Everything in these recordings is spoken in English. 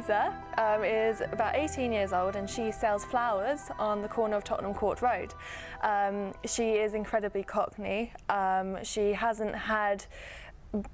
Louisa is about 18 years old and she sells flowers on the corner of Tottenham Court Road. She is incredibly cockney. She hasn't had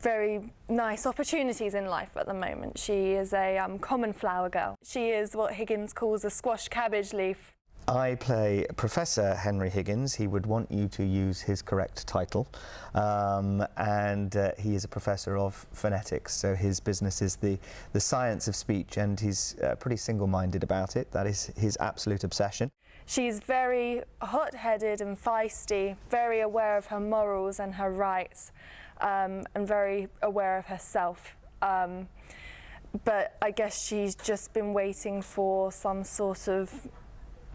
very nice opportunities in life at the moment. She is a common flower girl. She is what Higgins calls a squash cabbage leaf. I play Professor Henry Higgins. He would want you to use his correct title, and he is a professor of phonetics, so his business is the science of speech, and he's pretty single-minded about it. That is his absolute obsession. She's very hot-headed and feisty, very aware of her morals and her rights, and very aware of herself. But I guess she's just been waiting for some sort of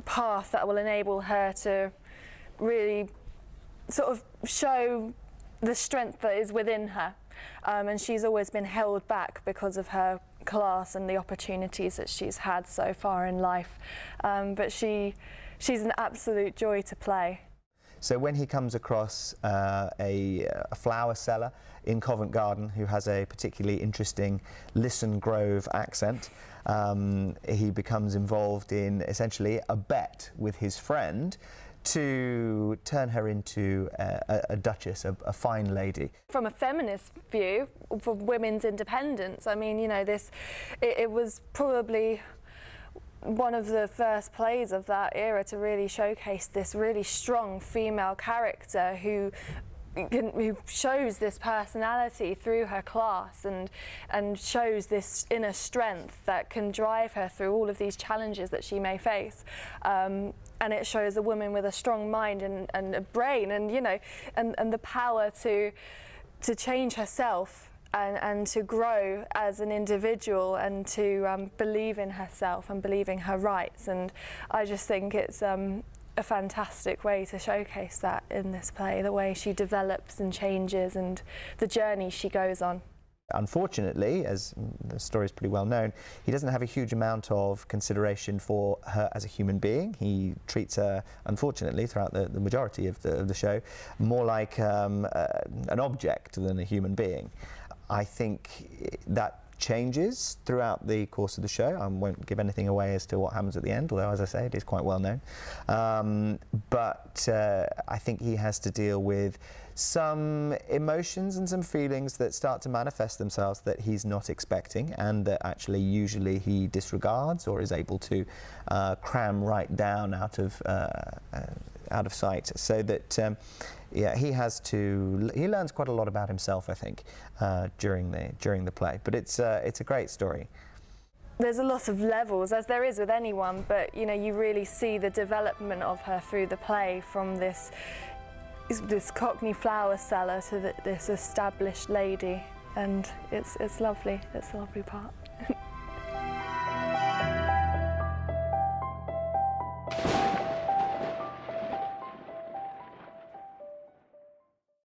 path that will enable her to really sort of show the strength that is within her. And she's always been held back because of her class and the opportunities that she's had so far in life. But she's an absolute joy to play. So when he comes across a flower seller in Covent Garden who has a particularly interesting Lisson Grove accent, he becomes involved in essentially a bet with his friend to turn her into a duchess, a fine lady. From a feminist view, for women's independence, I mean, you know, it was probably one of the first plays of that era to really showcase this really strong female character who shows this personality through her class and shows this inner strength that can drive her through all of these challenges that she may face. And it shows a woman with a strong mind and a brain and, you know, and the power to change herself and to grow as an individual and to believe in herself and believe in her rights. And I just think it's a fantastic way to showcase that in this play, the way she develops and changes and the journey she goes on. Unfortunately, as the story is pretty well known, he doesn't have a huge amount of consideration for her as a human being. He treats her, unfortunately, throughout the majority of the show, more like an object than a human being. I think that changes throughout the course of the show. I won't give anything away as to what happens at the end, although, as I say, it is quite well known. But I think he has to deal with some emotions and some feelings that start to manifest themselves that he's not expecting and that actually usually he disregards or is able to cram right down out of sight, so that yeah, he learns quite a lot about himself, I think, during the play. But it's a great story. There's a lot of levels, as there is with anyone, but you know, you really see the development of her through the play, from this cockney flower seller to this established lady, and it's lovely. It's a lovely part.